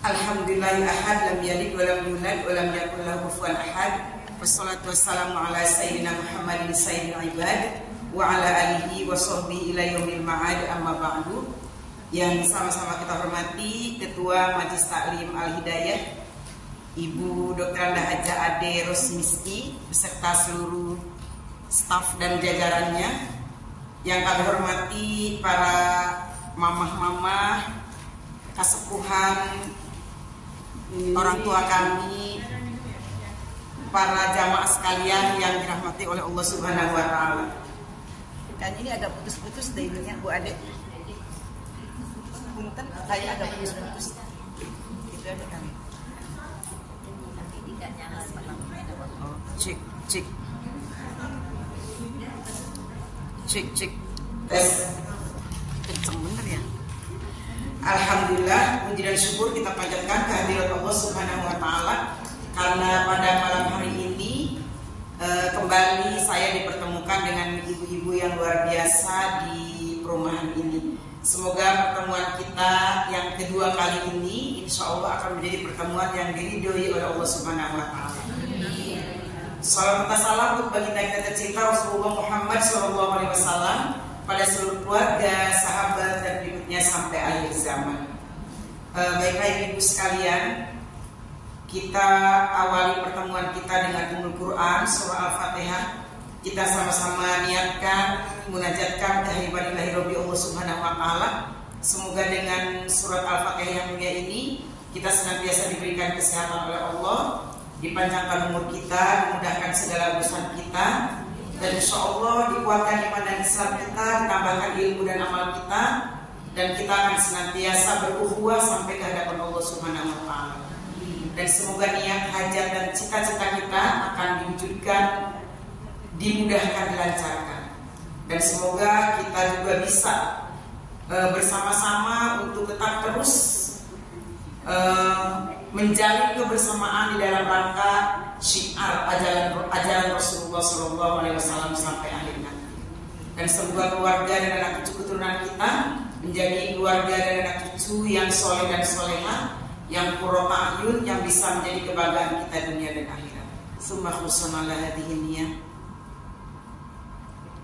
Alhamdulillahi ahad lam yalid wa lam yulad wa lam yakul lahu kufuwan ahad. Wassalatu wassalamu ala sayyidina Muhammadin sayyidil ibad wa ala alihi wa sahbihi ila yaumil ma'ad, amma ba'du. Yang sama-sama kita hormati Ketua Majelis Taklim Al-Hidayah Ibu Dr. Anda Haja Ade Rosmiski beserta seluruh staf dan jajarannya. Yang kami hormati para mamah-mamah, kasepuhan, orang tua kami, para jamaah sekalian yang dirahmati oleh Allah Subhanahu wa taala. Dan ini agak putus-putus deh ininya Bu Ade. Punten kayak agak putus-putus. Itu ada kami. Nanti tidak nyala lampunya. Oh, cek. Tes. Kenceng bener ya. Alhamdulillah, puji dan syukur kita panjatkan kehadirat Allah Subhanahu wa taala karena pada malam hari ini kembali saya dipertemukan dengan ibu-ibu yang luar biasa di perumahan ini. Semoga pertemuan kita yang kedua kali ini insya Allah akan menjadi pertemuan yang diridhoi oleh Allah Subhanahu wa taala. Salam serta salam untuk baginda kita tercinta Rasulullah Muhammad SAW pada seluruh keluarga, sahabat, dan berikutnya sampai akhir zaman. Baiklah ibu sekalian, kita awali pertemuan kita dengan Ummul Quran surah Al-Fatihah. Kita sama-sama niatkan munajatkan tahibadillahi rabbi Allah Subhanahu wa taala. Semoga dengan surat Al-Fatihah yang mulia ini kita senantiasa diberikan kesehatan oleh Allah, dipanjangkan umur kita, dimudahkan segala urusan kita, dan insya Allah dikuatkan iman dan Islam kita, ditambahkan ilmu dan amal kita, dan kita akan senantiasa berukhuwah sampai ke hadapan Allah Subhanahu wa taala. Dan semoga niat, hajat, dan cita-cita kita akan diwujudkan, dimudahkan, dilancarkan. Dan semoga kita juga bisa bersama-sama untuk tetap terus menjalin kebersamaan di dalam rangka syiar ajaran Rasulullah SAW sampai akhir nanti. Dan semoga keluarga dan anak cucu keturunan kita menjadi keluarga dan anak cucu yang soleh dan solehah, yang qurrata ayun, yang bisa menjadi kebanggaan kita dunia dan akhirat. Summa khusun ala hadhihi niyah.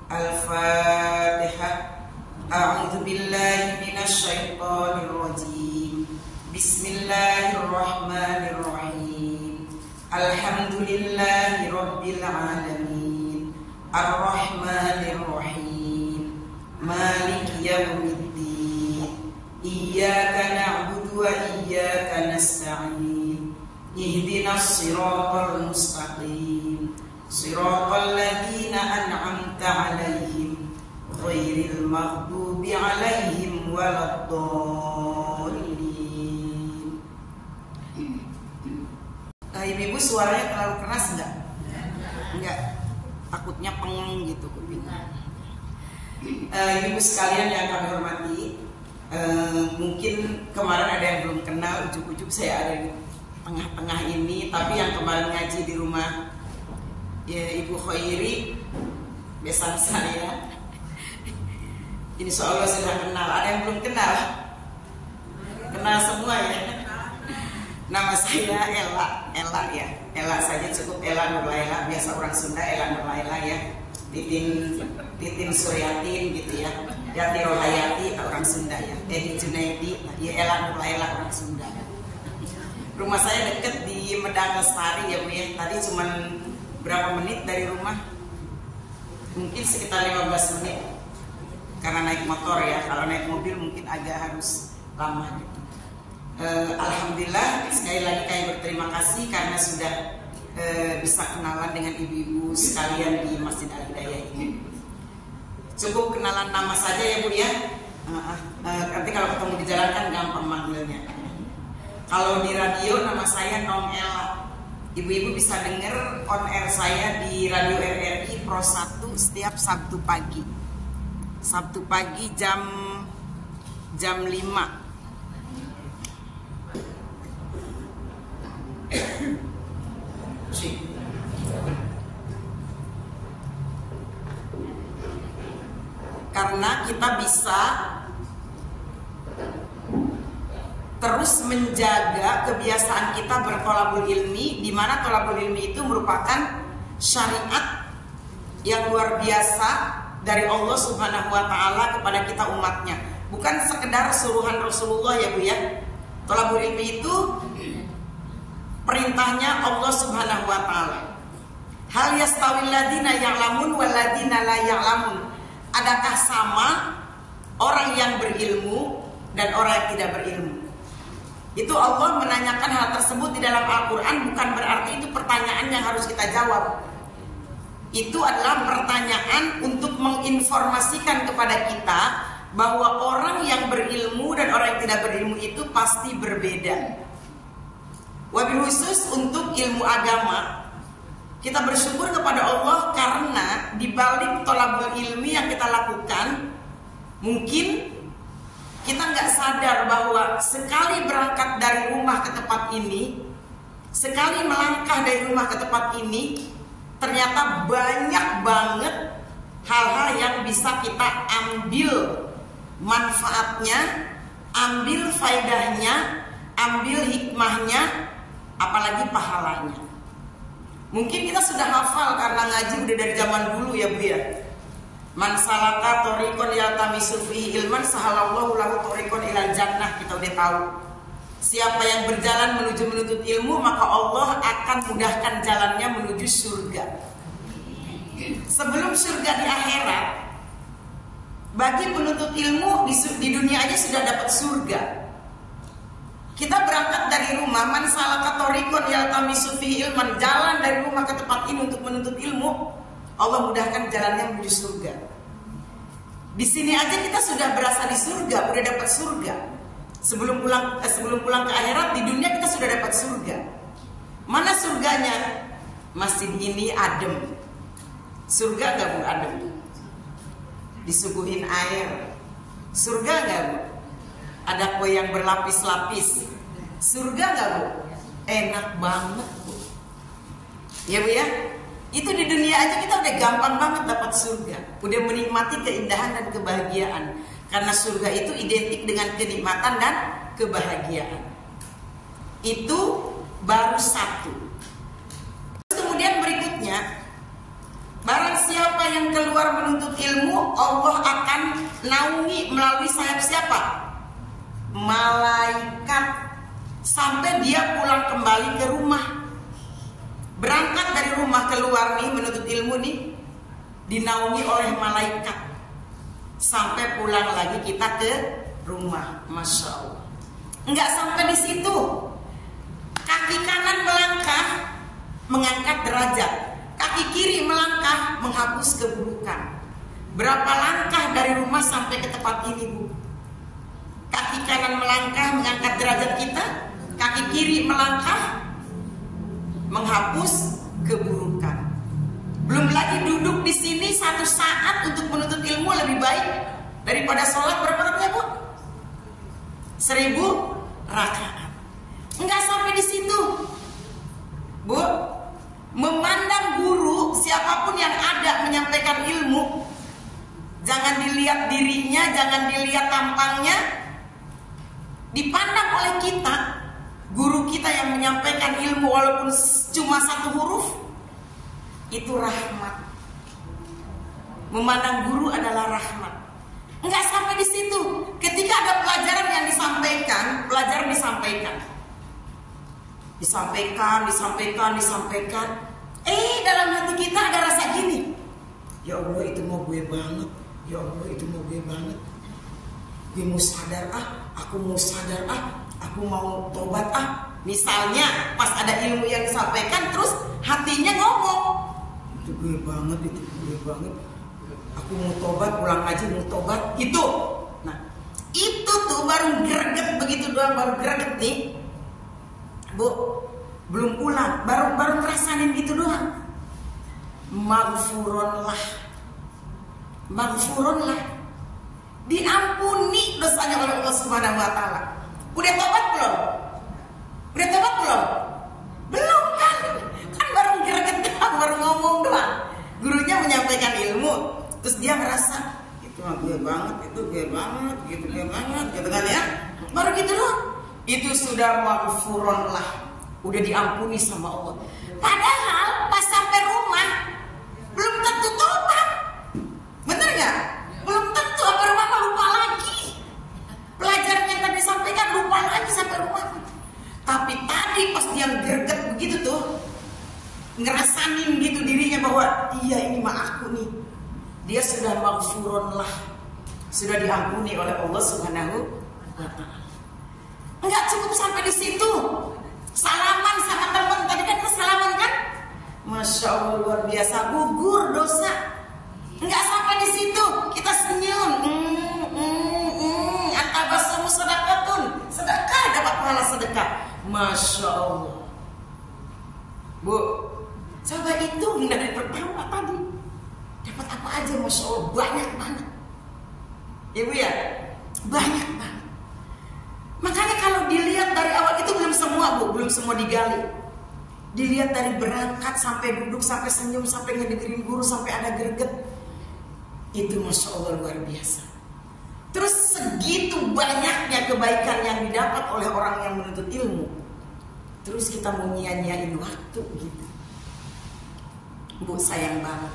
Al-Fatihah. A'udzu billahi minasy syaithanir rajim. Bismillahirrahmanirrahim. Alhamdulillahi rabbil alamin. Ar-Rahmanirrahim. Maliki yaumiddin. Iyyaka na'budu wa iyyaka nasta'in. Ihdinas siratal mustaqim. Siratal ladzina an'amta 'alaihim ghairil maghdubi 'alaihim waladdallin. Ibu suaranya terlalu keras enggak? Enggak. Takutnya pengeng gitu kupingnya. Ibu sekalian yang kami hormati, mungkin kemarin ada yang belum kenal, ujuk-ujuk saya ada di tengah-tengah ini, tapi yang kemarin ngaji di rumah ya, Ibu Khairi, besan saya, insya Allah sudah kenal. Ada yang belum kenal? Kenal semua ya. Nama saya Ella ya. Ella saja cukup, Ella Nurlaila, biasa orang Sunda Ella Nurlaila ya. Titin Suryatin gitu ya. Yati Rohayati orang Sunda ya. Edi Junaidi, ya Ella Nurlaila orang Sunda. Rumah saya deket di Medang Lestari ya Bu ya. Tadi cuman berapa menit dari rumah? Mungkin sekitar 15 menit. Karena naik motor ya. Kalau naik mobil mungkin agak harus lama gitu. Alhamdulillah sekali lagi kami berterima kasih karena sudah bisa kenalan dengan ibu-ibu sekalian di Masjid Al-Hidayah ini. Cukup kenalan nama saja ya Bu ya. Nanti kalau ketemu di jalan kan gampang manggilnya. Kalau di radio nama saya Nong Ella. Ibu-ibu bisa dengar on air saya di Radio RRI Pro 1 setiap Sabtu pagi. Sabtu pagi jam 5. Karena kita bisa terus menjaga kebiasaan kita bertolabul ilmi, di mana tolabul ilmi itu merupakan syariat yang luar biasa dari Allah Subhanahu wa taala kepada kita umatnya. Bukan sekedar suruhan Rasulullah ya Bu ya. Tolabul ilmi itu perintahnya Allah Subhanahu wa taala. Hal yastawil ladina ya'lamun wal ladina la ya'lamun. Adakah sama orang yang berilmu dan orang yang tidak berilmu? Itu Allah menanyakan hal tersebut di dalam Al-Quran, bukan berarti itu pertanyaan yang harus kita jawab. Itu adalah pertanyaan untuk menginformasikan kepada kita bahwa orang yang berilmu dan orang yang tidak berilmu itu pasti berbeda. Wabil khusus untuk ilmu agama, kita bersyukur kepada Allah karena di balik tolabul ilmi yang kita lakukan, mungkin kita nggak sadar bahwa sekali berangkat dari rumah ke tempat ini, sekali melangkah dari rumah ke tempat ini, ternyata banyak banget hal-hal yang bisa kita ambil manfaatnya, ambil faedahnya, ambil hikmahnya, apalagi pahalanya. Mungkin kita sudah hafal karena ngaji udah dari zaman dulu ya Bu ya. Man salaka thoriqan yaltamisu fihi ilman sahalallahu lahu thoriqan ilal jannah, kita udah tahu. Siapa yang berjalan menuntut ilmu, maka Allah akan mudahkan jalannya menuju surga. Sebelum surga di akhirat, bagi penuntut ilmu di dunia aja sudah dapat surga. Kita berangkat dari rumah, man salaka thoriqan yaltamisu fihi ilman, jalan dari rumah ke tempat ini untuk menuntut ilmu, Allah mudahkan jalannya menuju surga. Di sini aja kita sudah berasa di surga, udah dapat surga. Sebelum pulang ke akhirat, di dunia kita sudah dapat surga. Mana surganya? Masjid ini adem. Surga nggak Bu adem? Disuguhin air. Surga nggak Bu? Ada kue yang berlapis-lapis. Surga nggak Bu? Enak banget Bu. Ya Bu ya. Itu di dunia aja kita udah gampang banget dapat surga. Udah menikmati keindahan dan kebahagiaan. Karena surga itu identik dengan kenikmatan dan kebahagiaan. Itu baru satu. Kemudian berikutnya, barang siapa yang keluar menuntut ilmu, Allah akan naungi melalui sayap siapa? Malaikat. Sampai dia pulang kembali ke rumah. Berangkat dari rumah keluar nih menuntut ilmu nih, dinaungi oleh malaikat sampai pulang lagi kita ke rumah. Masya Allah. Enggak sampai di situ, kaki kanan melangkah mengangkat derajat, kaki kiri melangkah menghapus keburukan. Berapa langkah dari rumah sampai ke tempat ini Bu? Kaki kanan melangkah mengangkat derajat kita, kaki kiri melangkah menghapus keburukan. Belum lagi duduk di sini satu saat untuk menuntut ilmu lebih baik daripada sholat berapa rakaat Bu? 1000 rakaat. Enggak sampai di situ Bu. Memandang guru siapapun yang ada menyampaikan ilmu, jangan dilihat dirinya, jangan dilihat tampangnya, dipandang oleh kita. Guru kita yang menyampaikan ilmu walaupun cuma satu huruf, itu rahmat. Memandang guru adalah rahmat. Enggak sampai di situ. Ketika ada pelajaran yang disampaikan, pelajaran disampaikan. Dalam hati kita ada rasa gini. Ya Allah, itu mau gue banget. Ya Allah, itu mau gue banget. Gue mau sadar aku mau sadar aku mau tobat Misalnya pas ada ilmu yang disampaikan, terus hatinya ngomong, itu gue banget, aku mau tobat, pulang aja mau tobat, itu. Nah itu tuh baru greget, begitu doang baru greget nih Bu, belum pulang, baru ngerasain gitu doang. Maghfurunlah, diampuni dosanya oleh Allah Subhanahu wa taala. Udah tobat belum? Belum kan baru greget doang, baru ngomong doang. Gurunya menyampaikan ilmu, terus dia ngerasa itu mah gue banget, gitu kan ya. Baru gitu doang. itu sudah maghfuron lah, udah diampuni sama Allah. Padahal pas sampai rumah belum tentu tobat, bener nggak? Belum tentu, apa rumah lupa lagi. Pelajaran yang tadi sampaikan lupa lagi sampai rumah. Tapi tadi pas dia greget begitu tuh, ngerasain gitu dirinya bahwa iya ini mah aku nih, dia sudah maghfuron lah, sudah diampuni oleh Allah Subhanahu wa Ta'ala. Enggak cukup sampai di situ, salaman sama teman, tadi kan kita salaman kan, masya Allah luar biasa, gugur dosa. Enggak sampai di situ, kita senyum, antabasamu sedekatun, sedekah dapat pahala sedekah, masya Allah. Bu, coba hitung dari pertama tadi dapat apa aja, masya Allah banyak banget. Ibu ya, banyak banget. Makanya kalau dilihat dari awal itu belum semua Bu, belum semua digali. Dilihat dari berangkat sampai duduk, sampai senyum, sampai ngedengerin guru, sampai ada greget. Itu masya Allah luar biasa. Terus segitu banyaknya kebaikan yang didapat oleh orang yang menuntut ilmu. Terus kita mau nyanyain waktu gitu. Bu, sayang banget.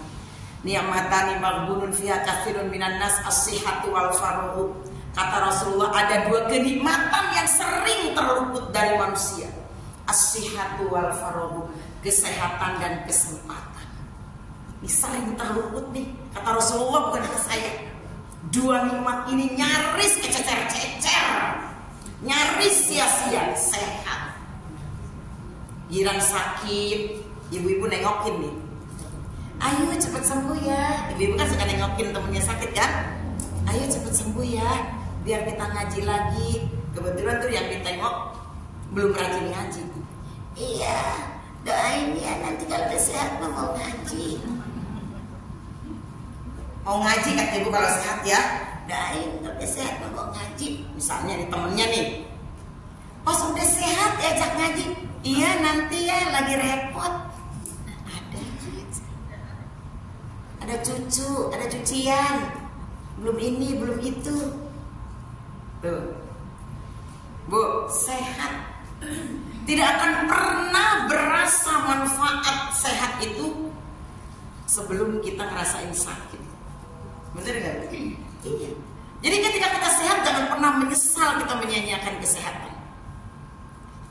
Ni'matani maghbunun fiha katsirun minan nas as-sihhatu wal faragh. Kata Rasulullah, ada dua kenikmatan yang sering terluput dari manusia. As-sihhatu wal faragh, kesehatan dan kesempatan. Ini sering terluput nih, kata Rasulullah, bukan kata saya. Dua nikmat ini nyaris kececer-cecer, nyaris sia-sia. Sehat, giran sakit, ibu-ibu nengokin nih, ayo cepet sembuh ya. Ibu-ibu kan suka nengokin temennya sakit kan, ayo cepet sembuh ya, biar kita ngaji lagi. Kebetulan tuh yang ditengok belum rajin ngaji. Iya, doain ya nanti kalau udah sehat mau ngaji. Mau ngaji kan ibu kalau sehat ya, doain kalau udah sehat mau ngaji. Misalnya nih temennya nih, pas udah sehat diajak ngaji. Iya nanti ya lagi repot, ada cucu, ada cucian, belum ini belum itu. Tuh Bu, sehat tidak akan pernah berasa manfaat sehat itu sebelum kita ngerasain sakit. Bener gak? Iya. Jadi ketika kita sehat jangan pernah menyesal kita menyanyiakan kesehatan.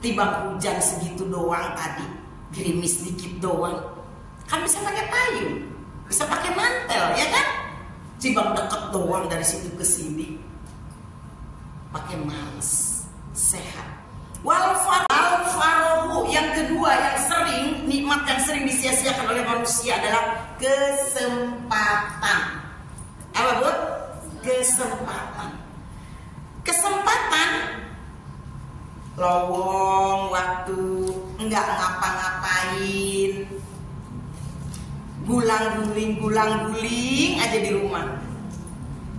Tiba hujan segitu doang tadi, gerimis dikit doang, kan bisa pakai payung, bisa pakai mantel, ya kan? Cibang deket doang dari situ ke sini, pakai males, sehat. Wal farohu, yang kedua yang sering, nikmat yang sering disia-siakan oleh manusia adalah kesempatan. Apa Bu? Kesempatan. Kesempatan lowong waktu, enggak ngapa-ngapain, gulang-guling aja di rumah.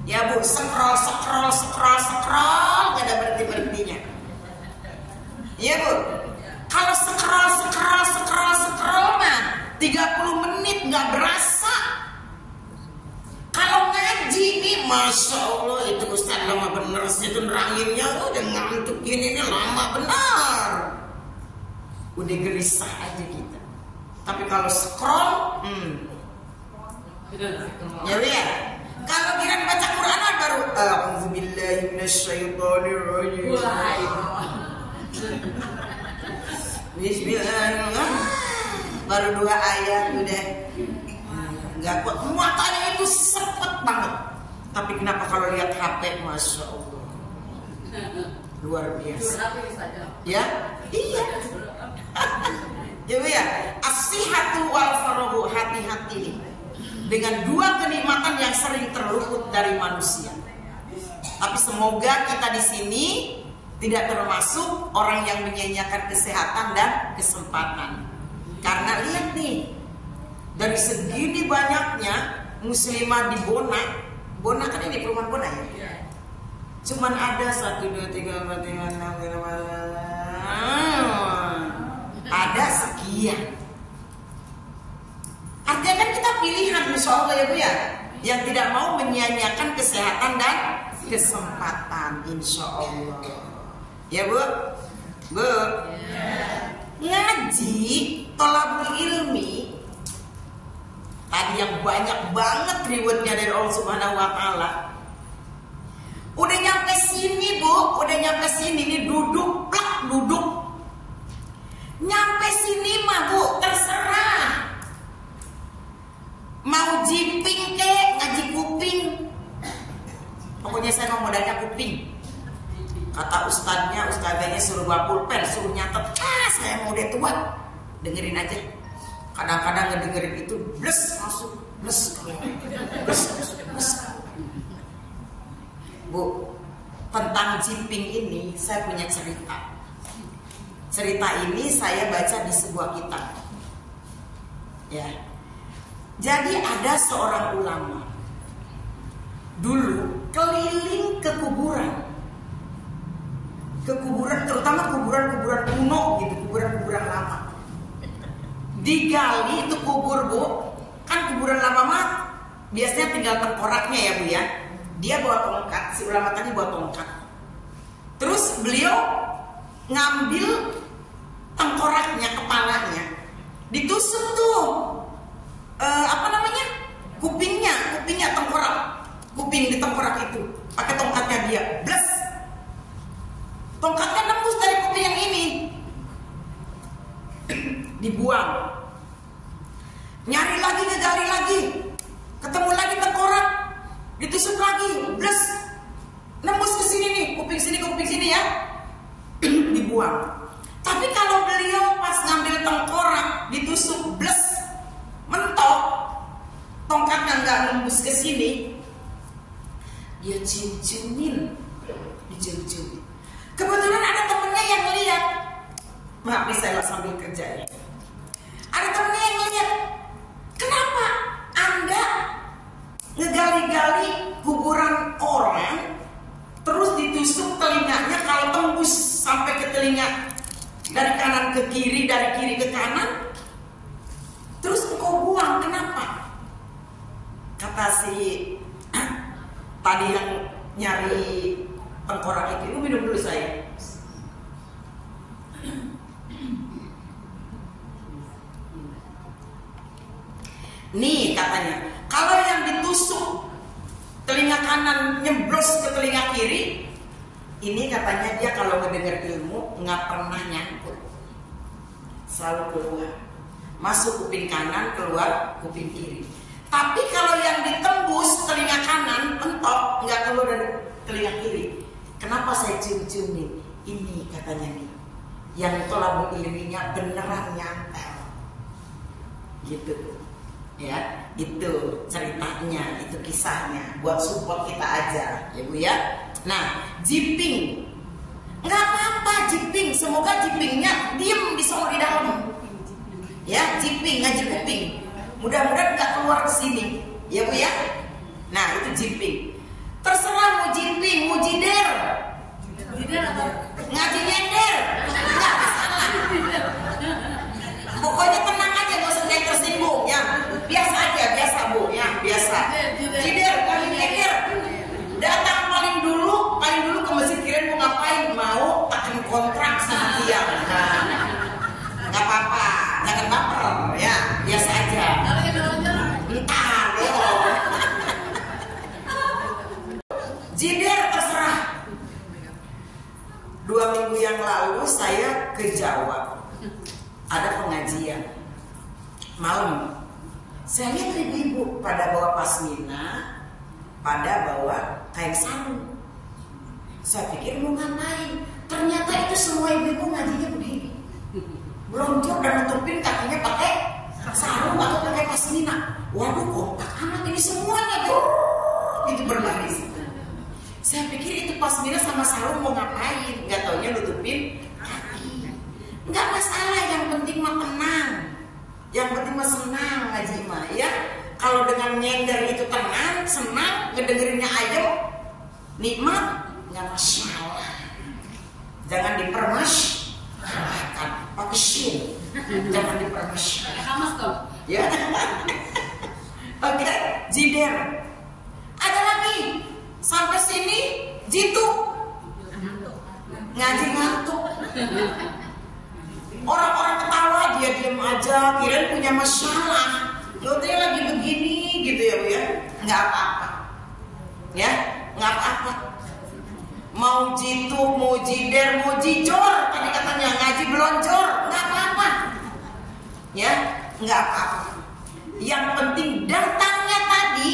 Ya Bu, scroll, gak ada berhenti-berhentinya. Iya Bu, kalau scroll mah 30 menit gak berasa. Kalau ngaji nih, masya Allah itu Ustaz lama bener sih, itu neranginnya udah ngantuk gini nih lama benar. Udah gelisah aja kita. Tapi kalau scroll, ya ya. Kalau kira baca Quran baru a'udzubillahi minasyaitonirrajim. Bismillahirrahmanirrahim. Baru 2 ayat udah nggak kuat, muatannya itu sepet banget. Tapi kenapa kalau lihat HP, masya Allah, luar biasa. Ya, iya. Jadi ya, as-sihhatu wal faragh, hati-hati nih dengan dua kenikmatan yang sering terluput dari manusia. Tapi semoga kita di sini tidak termasuk orang yang menyanyiakan kesehatan dan kesempatan. Karena lihat nih, dari segini banyaknya muslimah di Bona kan ini perumahan Bona ya? Cuman ada 1, 2, 3, 4, 5, 6, ada sekian. Artinya kan kita pilihan, insya Allah ya Bu ya, yang tidak mau menyanyiakan kesehatan dan kesempatan, insya Allah. Ya Bu? Bu? Ngaji tolabul ilmi tadi yang banyak banget rewardnya dari Allah Subhanahu wa Ta'ala. Udah nyampe sini Bu, udah nyampe sini nih, duduk, plak, duduk. Nyampe sini mah Bu, terserah. Mau jiping ke, ngaji kuping. Pokoknya saya mau modalnya kuping. Kata ustadzanya suruh bawa pulpen, suruh nyatet. Saya mau udah tua, dengerin aja. Kadang-kadang ngedengerin itu, bles masuk, bles, bles. Bu, tentang jiping ini saya punya cerita. Cerita ini saya baca di sebuah kitab. Ya. Jadi ada seorang ulama dulu keliling ke kuburan, terutama kuburan kuno gitu, kuburan lama. Digali itu kubur Bu, kan kuburan lama mah biasanya tinggal tengkoraknya ya Bu ya. Dia bawa tongkat, si ulama tadi bawa tongkat. Terus beliau ngambil tengkoraknya, kepalanya, ditusuk tuh kupingnya tengkorak, kuping di tengkorak itu pakai tongkatnya dia, bless. Tongkatnya nembus dari kuping yang ini, dibuang. Nyari lagi, ngegali lagi, ketemu lagi tengkorak, ditusuk lagi, bless. Nembus ke sini nih, kuping sini ya, dibuang. Tapi kalau beliau pas ngambil tengkorak, ditusuk, bless, mentok, tongkatnya nggak nembus ke sini, dia cium-ciumin, dicium-ciumin. Kebetulan ada temennya yang lihat, maaf nih saya sambil kerja ya. Ada temennya yang lihat, kenapa Anda ngegali-gali kuburan orang, terus ditusuk telinganya, kalau tembus sampai ke telinga, dari kanan ke kiri, dari kiri ke kanan, terus engkau buang, kenapa? Kata si tadi yang nyari tengkorak itu, minum dulu saya. Nih katanya, kalau yang ditusuk telinga kanan nyeblos ke telinga kiri, ini katanya dia kalau mendengar ilmu nggak pernah nyangkut, selalu keluar, masuk kuping kanan, keluar kuping kiri. Tapi kalau yang ditembus telinga kanan mentok, nggak keluar dari telinga kiri. Kenapa saya cium-ciumin? Ini katanya nih, yang tolabul ilminya beneran nyantel, gitu. Ya, itu ceritanya, itu kisahnya, buat support kita aja, ya Bu ya. Nah, jiping, nggak apa-apa jiping, semoga jipingnya diem di sana di dalam. Ya, jiping, ngaji kuping, mudah-mudahan nggak keluar ke sini, ya Bu ya. Nah, itu jiping. Terserah mau jiping, mau jider, ngaji nyender, nggak masalah. Pokoknya tenang aja, nggak usah tersinggung, ya. Biasa aja, biasa Bu, ya biasa. Jider, ngaji nyender. Datang paling dulu ke masjid, kirain mau ngapain? Mau akan kontrak sama dia. Nggak apa-apa, jangan baper, ya biasa aja. Entar, jider terserah. 2 minggu yang lalu saya ke Jawa, ada pengajian malam. Saya lihat ibu-ibu pada bawa pasmina, pada bawa kain sarung. Saya pikir mau ngapain? Ternyata itu semua ibu-ibu ngajinya begini, belonjor dan nutupin kakinya pakai sarung atau pakai pasmina. Waduh, kompak amat ini semuanya tuh, itu berbaris. Saya pikir itu pasmina sama sarung mau ngapain? Gak taunya nutupin kaki. Gak masalah, yang penting mah tenang, yang penting mah senang ngaji mah ya. Kalau dengan nyender itu tenang, senang, ngedengerinnya ayem, nikmat, nggak masalah. Jangan dipermasalahkan, pakai shin, jangan dipermasalahkan. Ya, oke, jider. Ada lagi, sampai sini jitu, ngaji punya masalah, dokternya lagi begini gitu ya Bu ya, nggak apa-apa, ya nggak apa-apa. Mau jitu, mau jider, mau jijor, tadi katanya ngaji belonjor, nggak apa-apa, ya nggak apa-apa. Yang penting datangnya tadi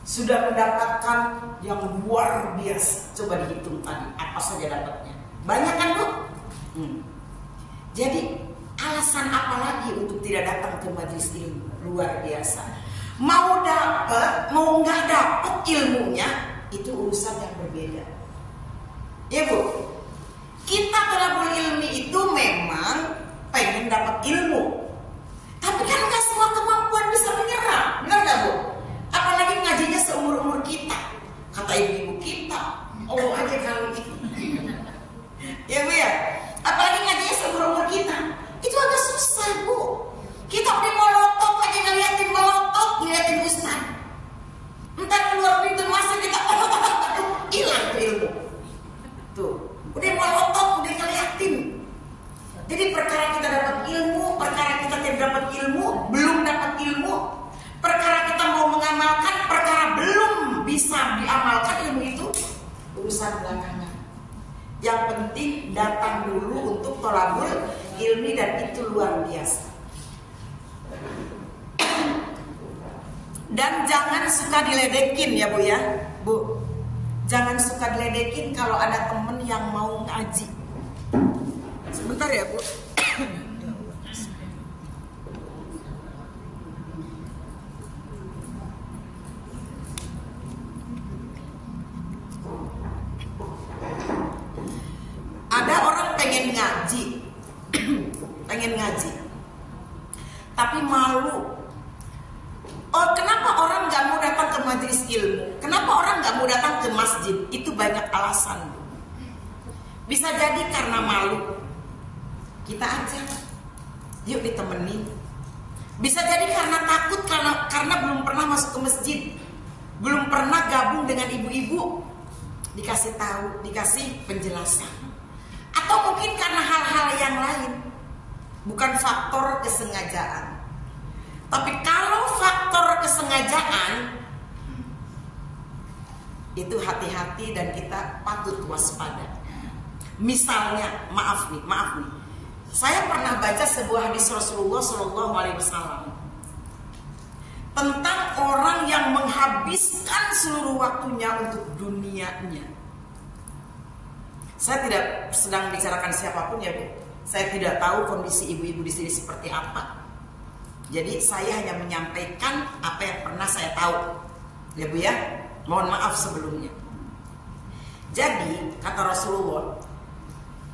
sudah mendapatkan yang luar biasa. Coba dihitung tadi apa saja dapatnya, banyak kan Bu? Jadi alasan apa lagi untuk tidak datang ke majelis ilmu? Luar biasa. Mau dapat, mau nggak dapat ilmunya, itu urusan yang berbeda. Ya Bu, kita thalabul ilmi itu memang pengen dapat ilmu, tapi kan nggak semua kemampuan bisa menyerap, benar nggak Bu? Apalagi ngajinya seumur-umur kita, kata ibu-ibu kita, oh aja kali ini. Ya Bu ya, apalagi ngajinya seumur-umur kita, itu agak susah Bu. Kita udah melotot aja ngeliatin ustaz. Entar keluar pintu masuk kita, hilang tuh ilmu. Tuh, udah melotot, udah ngeliatin. Jadi perkara kita dapat ilmu, perkara kita tidak dapat ilmu, belum dapat ilmu, perkara kita mau mengamalkan, perkara belum bisa diamalkan ilmu itu, urusan belakangan. Yang penting datang dulu untuk thalabul ilmi, dan itu luar biasa. Dan jangan suka diledekin ya Bu ya, Bu. Jangan suka diledekin kalau ada temen yang mau ngaji. Sebentar ya Bu. Ada orang pengen ngaji, tapi malu. Oh, kenapa orang nggak mau datang ke majelis ilmu? Kenapa orang nggak mau datang ke masjid? Itu banyak alasan. Bisa jadi karena malu. Kita aja, yuk ditemenin. Bisa jadi karena takut, karena belum pernah masuk ke masjid, belum pernah gabung dengan ibu-ibu. Dikasih tahu, dikasih penjelasan. Atau mungkin karena hal-hal yang lain, bukan faktor kesengajaan. Tapi kalau faktor kesengajaan, itu hati-hati dan kita patut waspada. Misalnya, maaf nih, saya pernah baca sebuah hadis Rasulullah SAW tentang orang yang menghabiskan seluruh waktunya untuk dunianya. Saya tidak sedang bicarakan siapapun ya Bu. Saya tidak tahu kondisi ibu-ibu di sini seperti apa. Jadi saya hanya menyampaikan apa yang pernah saya tahu, ya Bu ya. Mohon maaf sebelumnya. Jadi kata Rasulullah,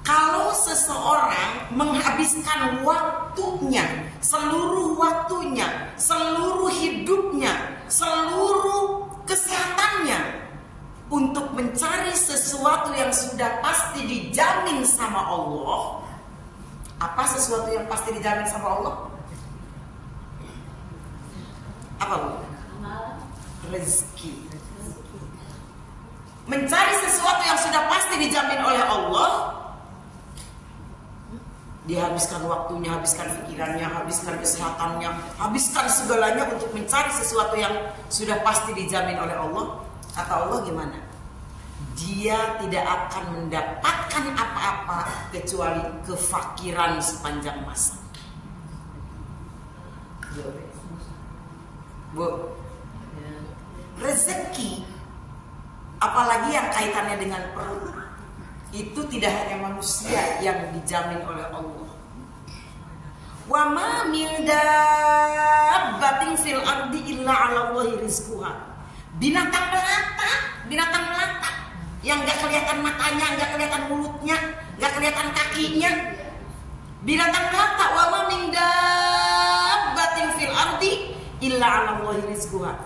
kalau seseorang menghabiskan waktunya, seluruh hidupnya, seluruh kesehatannya untuk mencari sesuatu yang sudah pasti dijamin sama Allah. Apa sesuatu yang pasti dijamin sama Allah? Apa Bu? Rezeki. Mencari sesuatu yang sudah pasti dijamin oleh Allah, dihabiskan waktunya, habiskan pikirannya, habiskan kesehatannya, habiskan segalanya untuk mencari sesuatu yang sudah pasti dijamin oleh Allah. Kata Allah gimana? Dia tidak akan mendapatkan apa-apa kecuali kefakiran sepanjang masa. Bu, rezeki, apalagi yang kaitannya dengan perut, itu tidak hanya manusia yang dijamin oleh Allah. Wa ma min dabbatin fil ardi illa 'ala Allahi rizquha. Binatang melata yang nggak kelihatan matanya, nggak kelihatan mulutnya, nggak kelihatan kakinya. Binatang melata, wa ma min dabbatin fil ardi illa 'ala Allahi rizquha.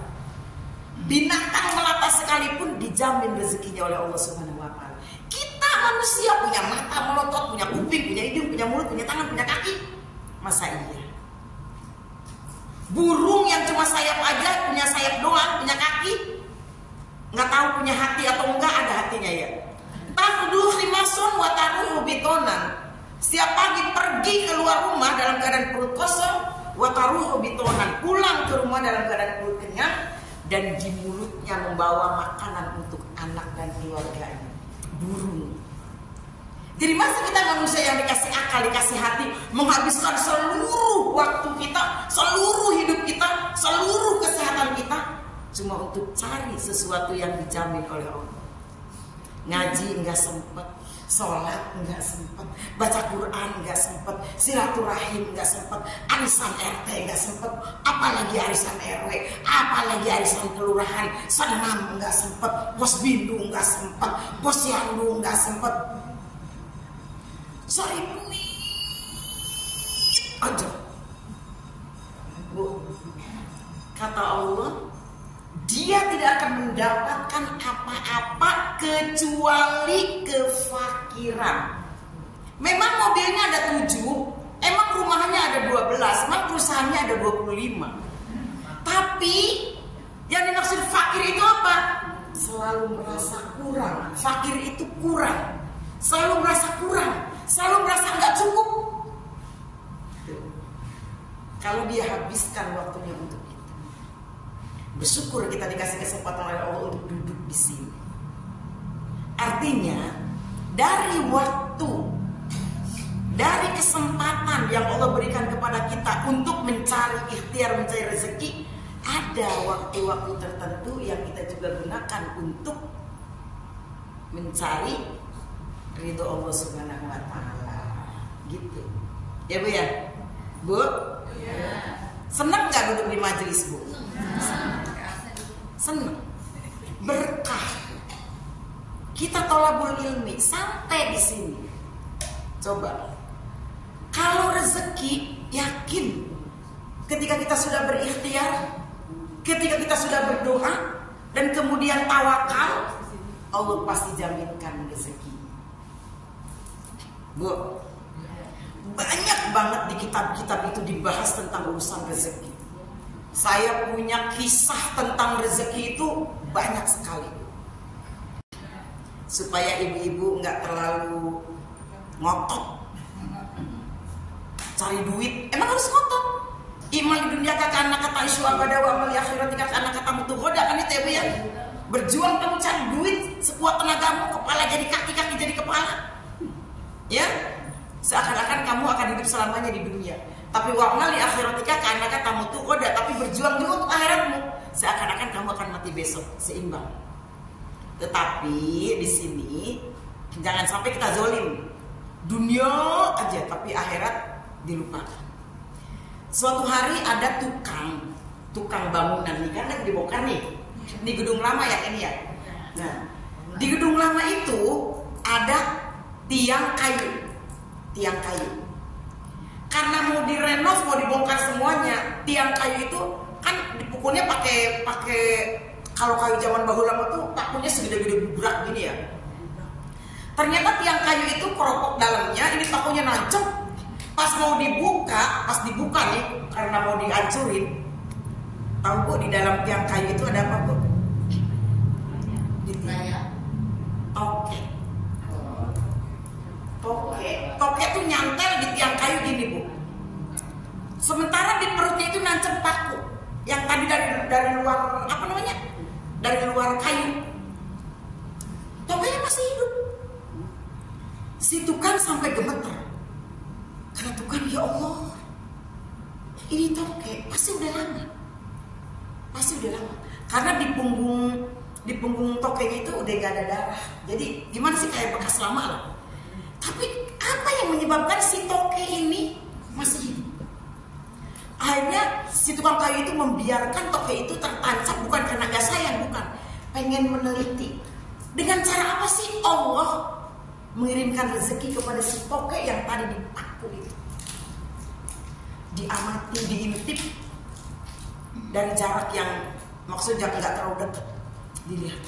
Binatang melata sekalipun dijamin rezekinya oleh Allah Subhanahu wa taala. Kita manusia punya mata melotot, punya kuping, punya hidung, punya mulut, punya tangan, punya kaki. Masa iya? Burung yang cuma sayap aja, punya sayap doang, punya kaki, nggak tahu punya hati atau enggak, ada hatinya ya. Tafdu khimasun wa taruhu bitonan. Setiap pagi pergi keluar rumah dalam keadaan perut kosong, wa taruhu bitonan, pulang ke rumah dalam keadaan perut kenyang dan di mulutnya membawa makanan untuk anak dan keluarganya. Burung. Jadi masa kita manusia yang dikasih akal, dikasih hati, menghabiskan seluruh waktu kita, seluruh hidup kita, seluruh kesehatan kita cuma untuk cari sesuatu yang dijamin oleh Allah. Ngaji enggak sempet, sholat enggak sempet, baca Quran enggak sempet, silaturahim enggak sempet, arisan RT enggak sempet, apalagi arisan RW, apalagi arisan kelurahan, senam enggak sempet, pos bindu enggak sempet, pos yandu enggak sempet. Sorry aja. Bu, kata Allah, dia tidak akan mendapatkan apa-apa kecuali kefakiran. Memang mobilnya ada 7, emang rumahnya ada 12, emang perusahaannya ada 25. Tapi yang dimaksud fakir itu apa? Selalu merasa kurang. Fakir itu kurang. Selalu merasa kurang. Selalu merasa nggak cukup. Kalau dia habiskan waktunya untuk itu, bersyukur kita dikasih kesempatan oleh Allah untuk duduk di sini. Artinya dari waktu, dari kesempatan yang Allah berikan kepada kita untuk mencari ikhtiar, mencari rezeki, ada waktu-waktu tertentu yang kita juga gunakan untuk mencari ridho Allah Subhanahu wa Ta'ala. Gitu. Ya Bu ya? Bu? Ya. Senang gak duduk di majelis Bu? Senang. Berkah. Kita tolabul ilmi sampai di sini. Coba. Kalau rezeki, yakin ketika kita sudah berikhtiar, ketika kita sudah berdoa dan kemudian tawakal, Allah pasti jaminkan rezeki. Bu, banyak banget di kitab-kitab itu dibahas tentang urusan rezeki. Saya punya kisah tentang rezeki itu banyak sekali. Supaya ibu-ibu nggak terlalu ngotot cari duit. Emang harus ngotot. Iman di dunia kakak anak kata isu abada wa amal akhirat kakak anak kata mutu hoda kan itu ya Bu ya. Berjuang kamu cari duit sekuat tenagamu, kepala jadi kaki, kaki jadi kepala. Ya, seakan-akan kamu akan hidup selamanya di dunia. Tapi wa amal akhiratika kakak anak kata mutu hoda, tapi berjuang juga untuk akhiratmu. Seakan-akan kamu akan mati besok, seimbang. Tetapi di sini jangan sampai kita zolim. Dunia aja tapi akhirat dilupakan. Suatu hari ada tukang bangunan nih, kan lagi dibongkar nih di gedung lama ya ini ya. Nah, di gedung lama itu ada tiang kayu. Karena mau direnov, mau dibongkar semuanya, tiang kayu itu kan dipukulnya pakai kalau kayu zaman bahula tuh pakunya segede-gede bubrak gini ya. Ternyata tiang kayu itu keropok dalamnya, ini pakunya nancep. Pas dibuka nih, karena mau dihancurin. Tahu Bu, di dalam tiang kayu itu ada apa Bu? Toke tuh nyantel di tiang kayu gini Bu. Sementara di perutnya itu nancep paku yang tadi dari luar apa namanya? Dari luar kayu. Tokenya masih hidup. Si tukang sampai gemeter. Karena tukang, ya Allah, ini toke pasti udah lama. Karena di punggung tokenya itu udah gak ada darah. Jadi gimana sih, kayak bekas lama lah. Tapi apa yang menyebabkan si toke ini masih hidup? Akhirnya si tukang kayu itu membiarkan toke itu tertancap, bukan karena gak sayang, bukan. Pengen meneliti dengan cara apa sih Allah mengirimkan rezeki kepada si toke yang tadi dipaku itu. Diamati, diintip dari jarak yang maksudnya nggak terlalu dekat, dilihat.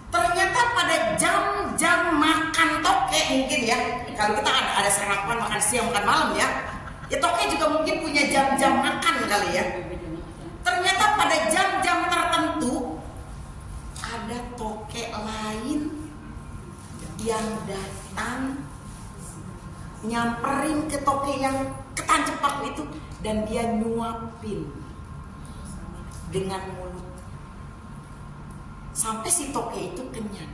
Ternyata pada jam-jam makan toke mungkin ya, kalau kita ada sarapan, makan siang, makan malam ya toke juga mungkin punya jam-jam makan kali ya. Ternyata pada jam-jam tertentu ada toke lain yang datang nyamperin ke toke yang ketancep paku itu dan dia nyuapin dengan mulut sampai si toke itu kenyang.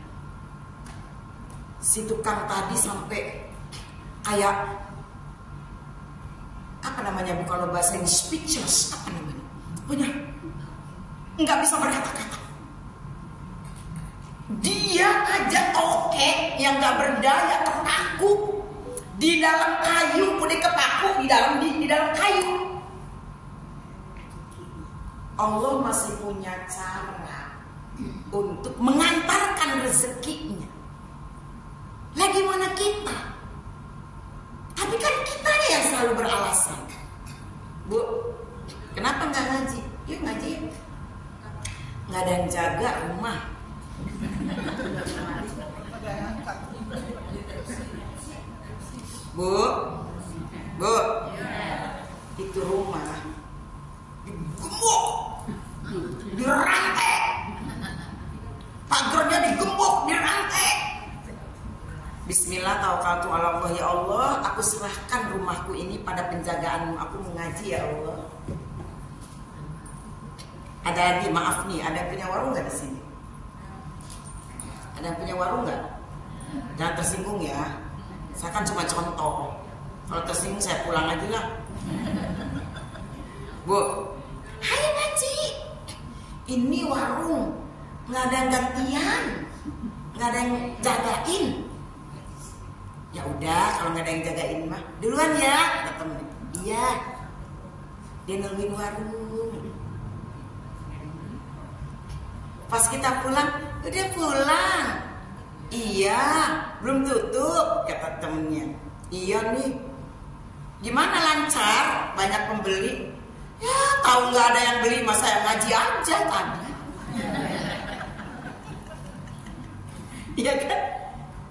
Si tukang tadi sampai kayak apa namanya, bukan bahasa ini, speechless, apa namanya, punya nggak bisa berkata-kata. Dia aja toke yang nggak berdaya, terpaku di dalam kayu, udah kepaku di dalam kayu. Allah masih punya cara untuk mengantarkan rezekinya. Lagi mana kita? Tapi kan kita yang selalu beralasan. Bu, kenapa nggak ngaji? Yuk ngaji yuk. Nggak ada yang jaga rumah. Bu, itu rumah digembok, dirantai, pagarnya digembok, dirantai. Bismillah, tawakkaltu ala Allah. Ya Allah, aku serahkan rumahku ini pada penjagaanmu. Aku mengaji ya Allah. Ada lagi, maaf nih, ada yang punya warung nggak di sini? Ada yang punya warung nggak? Jangan tersinggung ya. Saya kan cuma contoh. Kalau tersinggung saya pulang aja lah. Bu, hai ngaji. Ini warung nggak ada yang gantian, nggak ada yang jagain. Ya udah, kalau nggak ada yang jagain mah duluan ya, kata temen. Iya, dia nungguin warung. Pas kita pulang, udah pulang. Iya, belum tutup, kata temennya. Iya nih, gimana lancar? Banyak pembeli? Ya, tahu nggak ada yang beli, masa yang ngaji aja tadi. Iya kan?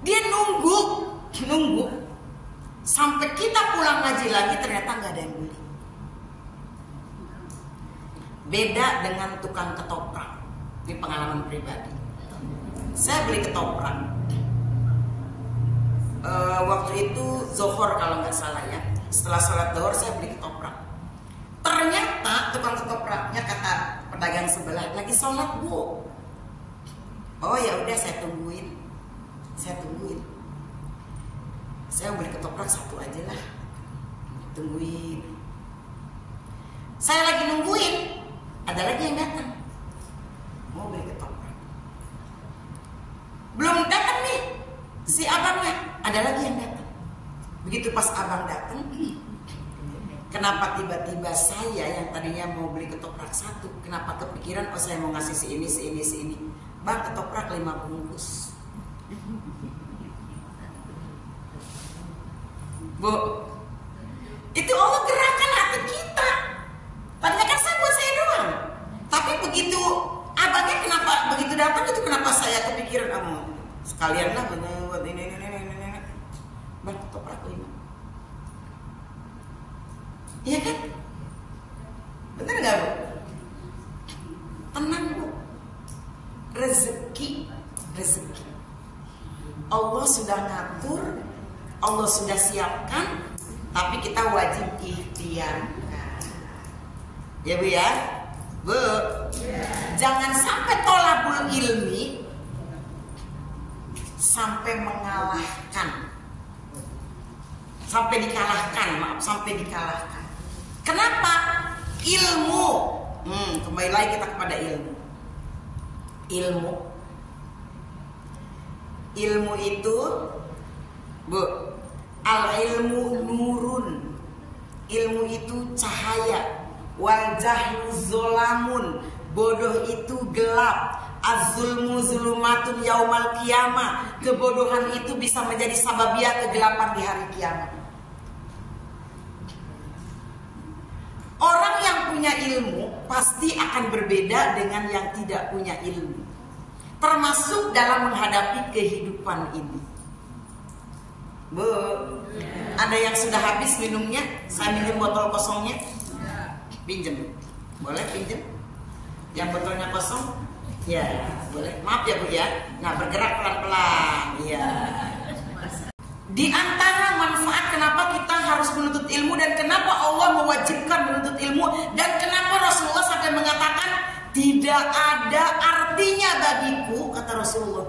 Dia nunggu sampai kita pulang ngaji lagi, ternyata nggak ada yang beli. Beda dengan tukang ketoprak. Ini pengalaman pribadi. Saya beli ketoprak. Waktu itu Zohor kalau nggak salah ya. Setelah sholat Zohor saya beli ketoprak. Ternyata tukang ketopraknya kata pedagang sebelah lagi sholat bu. Oh ya udah, saya tungguin. Saya beli ketoprak satu aja lah. Tungguin. Saya lagi nungguin, ada lagi yang datang. Mau beli ketoprak. Belum datang nih si abangnya, ada lagi yang datang. Begitu pas abang datang, kenapa tiba-tiba saya yang tadinya mau beli ketoprak satu, kenapa kepikiran oh saya mau ngasih si ini. Bang, ketoprak 5 bungkus. Bu, itu Allah gerakan hati kita. Tadinya kan saya buat saya doang. Tapi begitu abangnya kenapa begitu datang itu kenapa saya kepikiran kamu sekalian lah buat ini. Bang, ketoprak 5. Iya kan? Bener nggak bu? Tenang bu. Rezeki Allah sudah ngatur, Allah sudah siapkan, tapi kita wajib ikhtiarkan. Ya bu ya, bu. Jangan sampai tolabul ilmi sampai mengalahkan, sampai dikalahkan. Kenapa? Ilmu. Kembali lagi kita kepada ilmu itu bu, al ilmu nurun, ilmu itu cahaya, wal jahlu zolamun, bodoh itu gelap, az-zulmu zulumatun yaumal qiyamah, kebodohan itu bisa menjadi sababiyah kegelapan di hari kiamat. Orang yang punya ilmu pasti akan berbeda dengan yang tidak punya ilmu, termasuk dalam menghadapi kehidupan ini. Bu, ada yang sudah habis minumnya? Saya minum botol kosongnya. Pinjem, boleh pinjem? Yang botolnya kosong? Ya, boleh. Maaf ya bu ya. Nah, bergerak pelan-pelan. Ya. Di antara manfaat kenapa harus menuntut ilmu dan kenapa Allah mewajibkan menuntut ilmu dan kenapa Rasulullah sampai mengatakan tidak ada artinya bagiku, kata Rasulullah,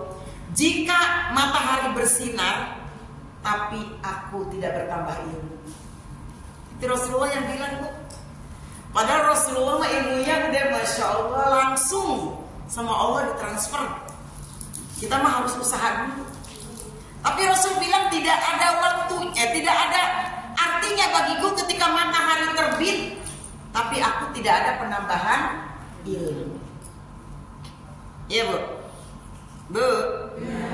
jika matahari bersinar tapi aku tidak bertambah ilmu. Itu Rasulullah yang bilang, Bu. Padahal Rasulullah ilmunya udah Masya Allah langsung sama Allah ditransfer. Kita mah harus usaha dulu. Tapi Rasul bilang tidak ada waktunya, tidak ada artinya bagiku ketika matahari terbit, tapi aku tidak ada penambahan ilmu. Iya, Bu? Bu? Ya.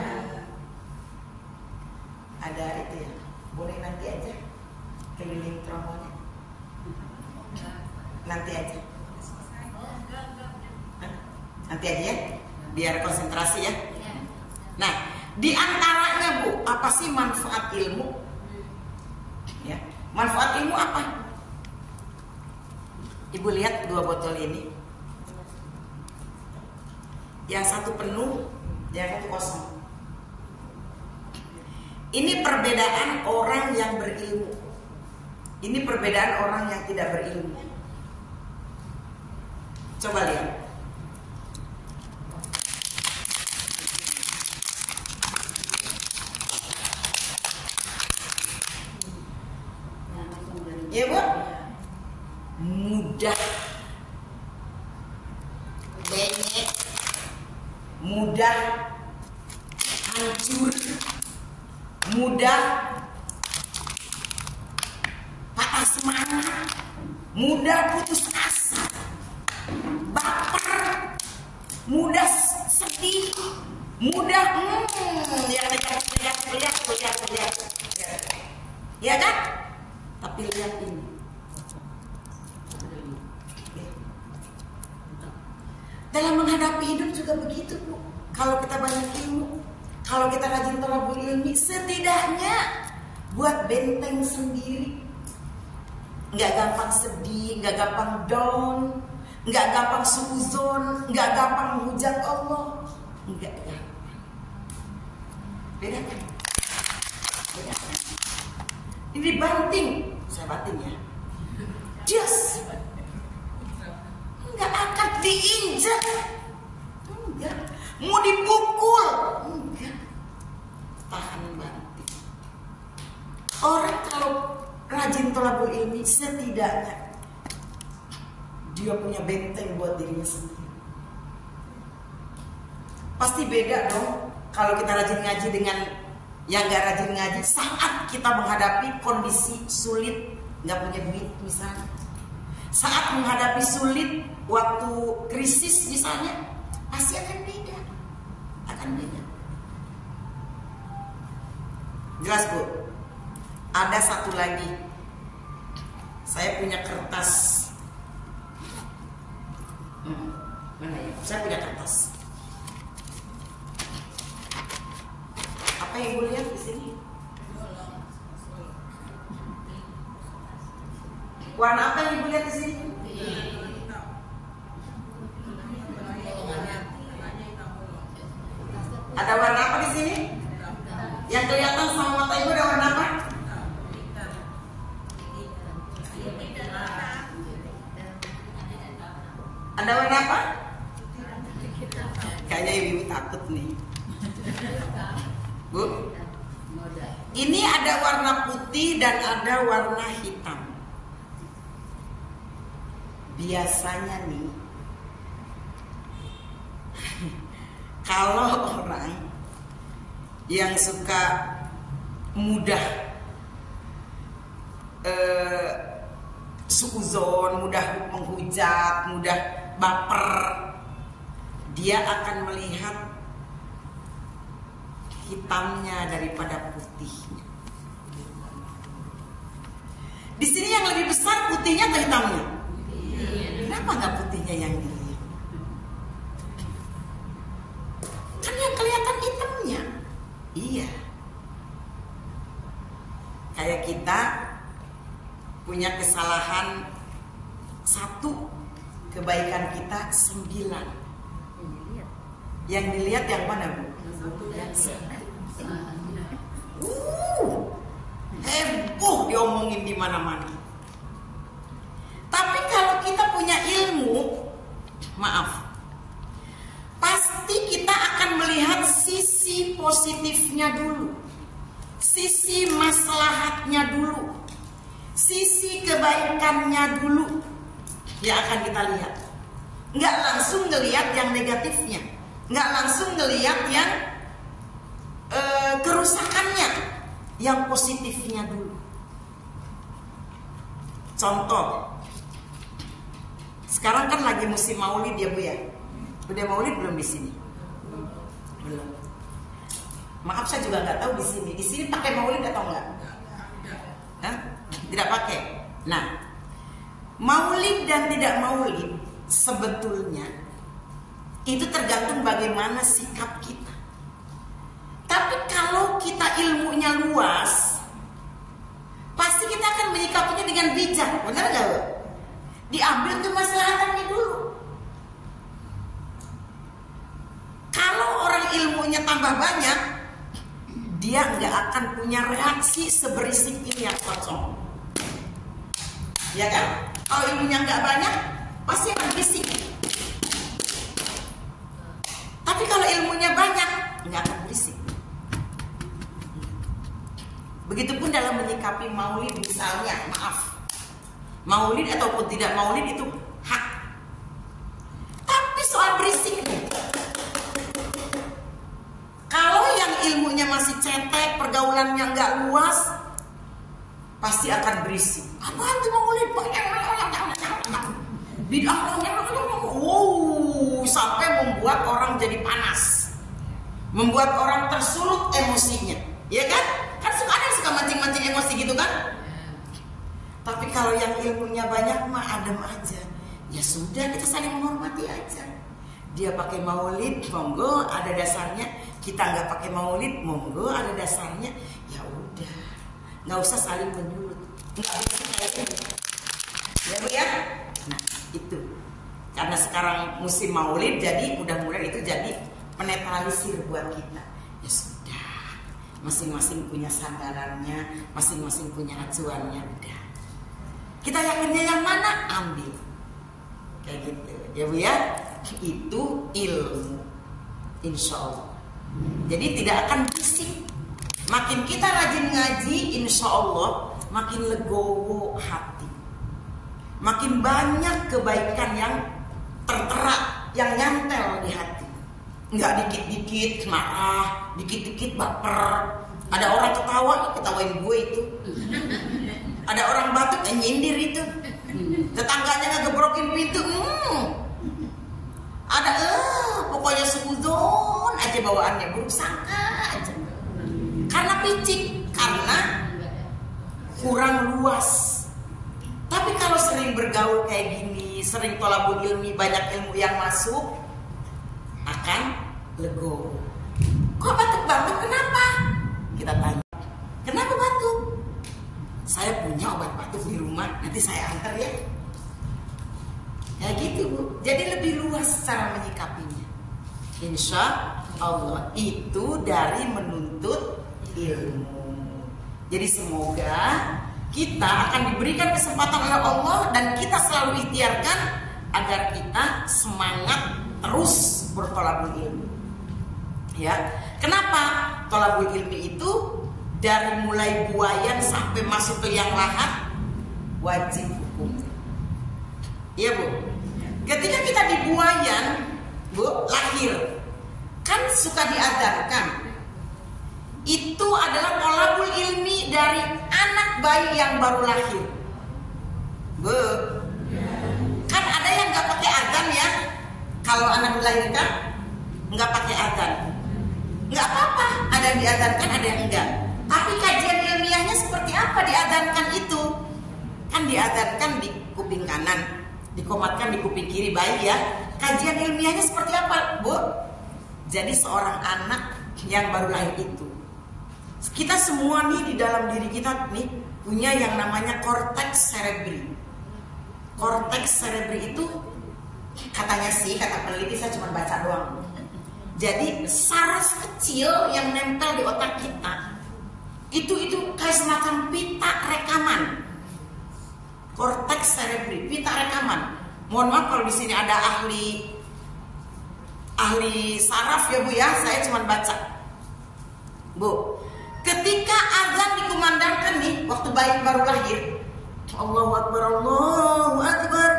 Ada itu ya, boleh nanti aja keliling tromolnya. Nanti aja. Nanti aja ya, biar konsentrasi ya. Nah, di antaranya, Bu, apa sih manfaat ilmu? Ya, manfaat ilmu apa? Ibu lihat 2 botol ini. Yang satu penuh, yang satu kosong. Ini perbedaan orang yang berilmu. Ini perbedaan orang yang tidak berilmu. Coba lihat. Ya, Bu? Mudah, bengek, mudah hancur, mudah patah semangat, mudah putus asa, baper, mudah sedih, mudah ya kan? Tapi lihat ini, dalam menghadapi hidup juga begitu, Bu. Kalau kita banyak ilmu, kalau kita rajin thalabul ilmi, setidaknya buat benteng sendiri. Nggak gampang sedih, nggak gampang down, nggak gampang suuzon, nggak gampang menghujat Allah, nggak gampang. Beda kan? Beda kan? Ini banting, saya banting ya. Just nggak akan diinjak, enggak. Mau dipukul, enggak. Tahan banting. Orang kalau rajin thalabul ilmi, setidaknya dia punya benteng buat dirinya sendiri. Pasti beda dong kalau kita rajin ngaji dengan yang gak rajin ngaji. Saat kita menghadapi kondisi sulit, gak punya duit misalnya, saat menghadapi sulit waktu krisis misalnya, pasti akan beda. Akan beda. Jelas, Bu? Ada satu lagi. Saya punya kertas. Mana ya? Saya punya kertas. Apa yang Ibu lihat di sini? Warna apa yang Ibu lihat di sini? Ada warna apa di sini? Yang kelihatan sama mata Ibu ada warna apa? Ada warna apa? Kayaknya Ibu takut nih. Bu, ini ada warna putih dan ada warna hitam. Biasanya nih, kalau orang yang suka mudah suuzon, mudah menghujat, mudah baper, dia akan melihat hitamnya daripada putihnya. Di sini yang lebih besar putihnya atau hitamnya? Kenapa nggak putihnya yang dilihat? Kan yang kelihatan hitamnya. Iya. Kayak kita punya kesalahan 1, kebaikan kita 9. Yang dilihat yang mana, Bu? Heboh diomongin diomongin di mana-mana. Tapi kalau kita punya ilmu, maaf, pasti kita akan melihat sisi positifnya dulu, sisi maslahatnya dulu, sisi kebaikannya dulu yang akan kita lihat. Nggak langsung ngelihat yang negatifnya, nggak langsung ngelihat yang kerusakannya, yang positifnya dulu. Contoh, sekarang kan lagi musim maulid ya Bu ya. Udah maulid belum di sini? Belum. Maaf saya juga nggak tahu di sini. Di sini pakai maulid atau enggak? Hah? Tidak pakai. Nah, maulid dan tidak maulid sebetulnya itu tergantung bagaimana sikap kita. Tapi kalau kita ilmunya luas, pasti kita akan menyikapinya dengan bijak. Benar nggak Bu? Diambil kemaslahatannya dulu. Kalau orang ilmunya tambah banyak, dia nggak akan punya reaksi seberisik ini yang kosong, ya kan? Kalau ilmunya nggak banyak, pasti akan berisik. Tapi kalau ilmunya banyak, nggak akan berisik. Begitupun dalam menyikapi maulid misalnya, maaf, maulid ataupun tidak maulid itu hak. Tapi soal berisik nih, kalau yang ilmunya masih cetek, pergaulannya nggak luas, pasti akan berisik. Apaan tuh maulid? Bid'ah, sampai membuat orang jadi panas, membuat orang tersulut emosinya, ya kan? Kan suka ada yang suka mancing-mancing emosi gitu kan? Tapi kalau yang ilmunya banyak mah adem aja. Ya sudah, kita saling menghormati aja. Dia pakai maulid, monggo ada dasarnya. Kita nggak pakai maulid, monggo ada dasarnya. Ya udah, nggak usah saling menyulut. Nggak bisa kayak gitu. Ya Bu ya. Nah itu, karena sekarang musim maulid, jadi mudah-mudahan itu jadi penetralisir buat kita. Ya sudah, masing-masing punya sandarannya, masing-masing punya acuannya. Udah, kita yakinnya yang mana, ambil. Kayak gitu ya Bu ya. Itu ilmu, insya Allah. Jadi tidak akan bising. Makin kita rajin ngaji, insya Allah makin legowo hati, makin banyak kebaikan yang tertera, yang nyantel di hati. Nggak dikit-dikit marah, dikit-dikit baper. Ada orang ketawa, ketawain gue itu. Ada orang batuk, nyindir itu. Tetangganya ngegebrokin pintu, ada pokoknya suzon aja bawaannya, buruk sangka aja. Karena picik, karena kurang luas. Tapi kalau sering bergaul kayak gini, sering tolabul ilmi, banyak ilmu yang masuk, akan legowo. Kok batuk-batuk? Kenapa? Kita tanya, kenapa batuk? Saya punya obat batuk di rumah, nanti saya antar ya. Ya gitu Bu. Jadi lebih luas cara menyikapinya. Insya Allah itu dari menuntut ilmu. Jadi semoga kita akan diberikan kesempatan oleh Allah dan kita selalu ikhtiarkan agar kita semangat terus bertolabul ilmi. Ya, kenapa? Tolabul ilmi itu dari mulai buayan sampai masuk ke yang lahat wajib hukum. Iya Bu. Ketika kita di buayan, Bu, lahir, kan suka diadzankan. Itu adalah tolabul ilmi dari anak bayi yang baru lahir. Bu, kan ada yang nggak pakai adzan ya. Kalau anak dilahirkan nggak pakai adzan, nggak apa-apa. Ada yang diadzankan, ada yang enggak. Tapi kajian ilmiahnya seperti apa diadzankan itu? Kan diadzankan di kuping kanan, dikomatkan di kuping kiri bayi ya. Kajian ilmiahnya seperti apa, Bu? Jadi seorang anak yang baru lahir itu, kita semua nih di dalam diri kita nih punya yang namanya korteks cerebri. Korteks cerebri itu katanya sih, kata peneliti, saya cuma baca doang. Jadi saraf kecil yang nempel di otak kita Itu kayak semacam pita rekaman. Korteks cerebri, pita rekaman. Mohon maaf kalau di sini ada ahli saraf ya Bu ya, saya cuma baca. Bu, ketika azan dikumandangkan nih waktu bayi baru lahir, Allahu Akbar, Allahu Akbar,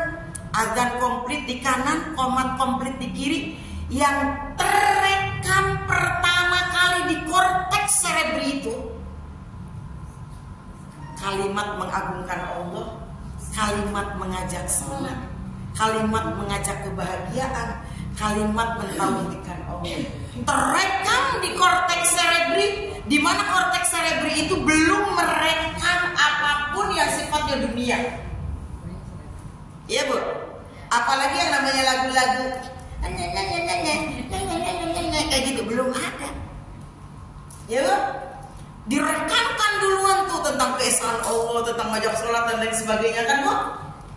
azan komplit di kanan, qomat komplit di kiri, yang terekam pertama kali di korteks cerebri itu kalimat mengagungkan Allah, kalimat mengajak sholat, kalimat mengajak kebahagiaan, kalimat mentauhidkan Allah. Terekam di korteks cerebri, di mana korteks cerebri itu belum merekam apapun yang sifatnya dunia. Iya Bu, apalagi yang namanya lagu-lagu kayak gitu belum ada. Ya Bu, direkamkan duluan tuh tentang keesaan Allah, tentang ngajak sholat dan lain sebagainya kan Bu.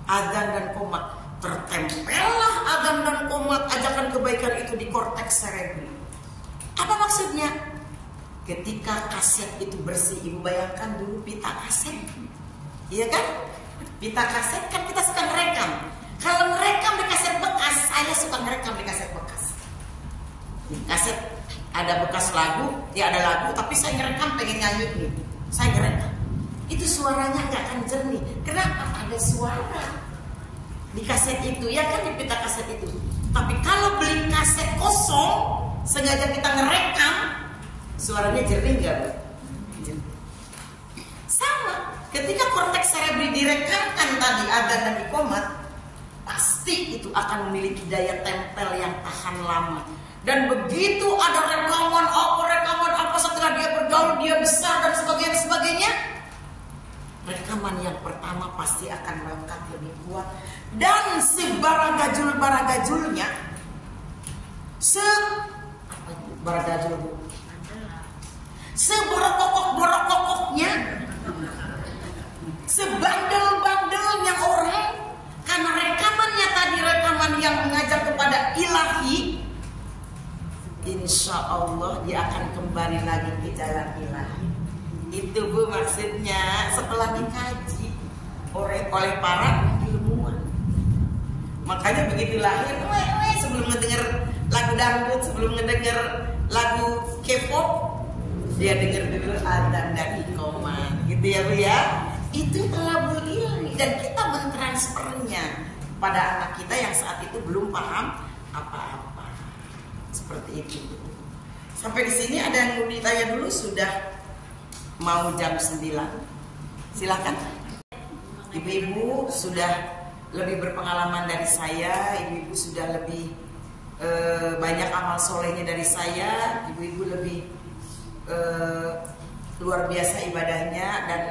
Azan dan qomat, tertempellah azan dan qomat, ajakan kebaikan itu di korteks cerebri. Apa maksudnya? Ketika kaset itu bersih, Ibu bayangkan dulu pita kaset, iya kan? Pita kaset kan kita suka ngerekam. Kalau ngerekam di kaset bekas, saya suka ngerekam di kaset bekas. Kaset ada bekas lagu, ya ada lagu, tapi saya ngerekam pengen nyanyi nih, saya ngerekam. Itu suaranya nggak akan jernih. Kenapa? Ada suara di kaset itu, ya kan, di pita kaset itu. Tapi kalau beli kaset kosong, sengaja kita ngerekam, suaranya jernih nggak Bu? Sama, ketika korteks cerebri direkamkan tadi azan dan iqomat, pasti itu akan memiliki daya tempel yang tahan lama. Dan begitu ada rekaman apa setelah dia bergaul, dia besar dan sebagainya, rekaman yang pertama pasti akan melekat lebih kuat. Dan sebaragajulnya, seborokokoknya, sebandel-bandelnya orang, karena rekamannya tadi rekaman yang mengajak kepada ilahi, insya Allah dia akan kembali lagi ke jalan ilahi. Itu Bu maksudnya setelah dikaji oleh para ilmuwan. Makanya begitu lahir, sebelum ngedenger lagu dangdut, sebelum ngedenger lagu K-pop, dia denger dulu azan dan iqamah, gitu ya Bu ya. Itu talabul ilmi dan kita mentransfernya pada anak kita yang saat itu belum paham apa-apa. Seperti itu. Sampai di sini ada yang mau ditanya dulu? Sudah mau jam 9. Silakan. Ibu-ibu sudah lebih berpengalaman dari saya, ibu-ibu sudah lebih banyak amal solehnya dari saya, ibu-ibu lebih luar biasa ibadahnya, dan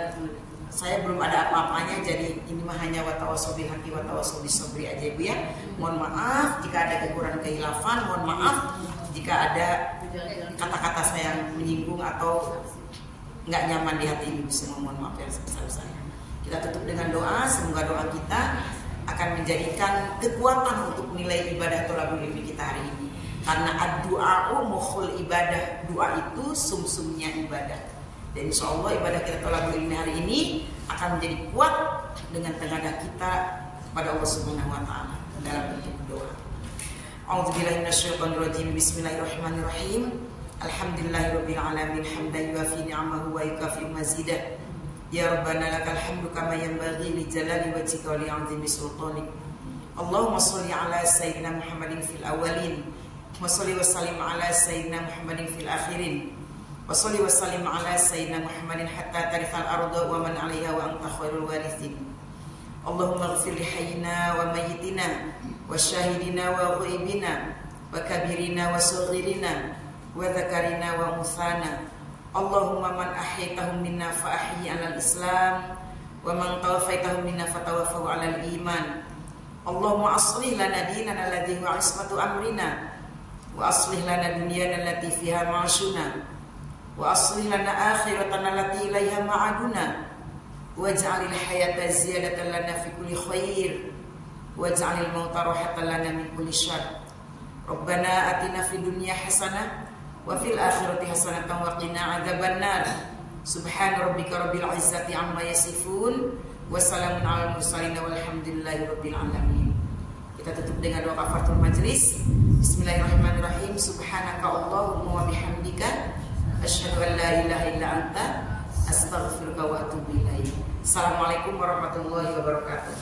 saya belum ada apa-apanya, jadi ini mah hanya watawasau bil haqqi watawasau bis sabri aja Ibu ya. Mohon maaf jika ada kekurangan kehilafan, mohon maaf jika ada kata-kata saya yang menyinggung atau nggak nyaman di hati Ibu semua, mohon maaf yang sebesar-besarnya. Kita tutup dengan doa, semoga doa kita akan menjadikan kekuatan untuk nilai ibadah thalabul ilmi kita hari ini. Karena ad-du'a'u mukhul ibadah, doa itu sumsumnya ibadah. Dan insya Allah ibadah kita thalabul ilmi hari ini akan menjadi kuat dengan tenaga kita kepada Allah Subhanahu wa taala dalam bentuk doa. A'udzubillahi minasyaitonir rajim. Bismillahirrahmanirrahim. Alhamdulillahirabbil alamin hamdan yuafi ni'amahu wa yukafi mazidah. Ya Rabbana lakal hamdu kama yanbaghi li jalali wajhika wa li 'azimi sultanik. Allahumma shalli ala sayyidina Muhammadin fil awwalin wa shalli wa sallim ala sayyidina Muhammadin fil akhirin. Wa shalli wa sallim ala sayyidina Muhammadin hatta tarifal arda wa man 'alaiha wa anta khairul warithin. Allahumma ighfir li hayyina wa mayyitina wa syahidina wa ghaibina wa kabirina wa saghirina wa dzakarina wa unsana. Allahumma man ahyaitahum minna fa ahyi 'alal Islam wa man tawafaitahum minna fa tawaffahu 'alal iman. Allahumma aslih lana dinana alladhi huwa 'ismatu amrina wa aslih lana dunyana allati fiha ma'ashuna wa aslih lana akhiratana allati ilaiha ma'aduna waj'alil hayata ziyadatan lana fi kulli khair waj'alil mauta rahatan lana min kulli syarr. Rabbana atina fid dunya hasanah wa fil akhirati hasanatan wa qina adzabannar. Subhana rabbika rabbil izzati amma yasifun. Wassalamun alal mursalin walhamdulillahi rabbil alamin. Kita tutup dengan doa kafaratul majlis. Bismillahirrahmanirrahim. Subhanaka Allahumma wa bihamdika asyhadu an la ilaha illa anta astaghfiruka wa atubu ilaik. Assalamualaikum warahmatullahi wabarakatuh.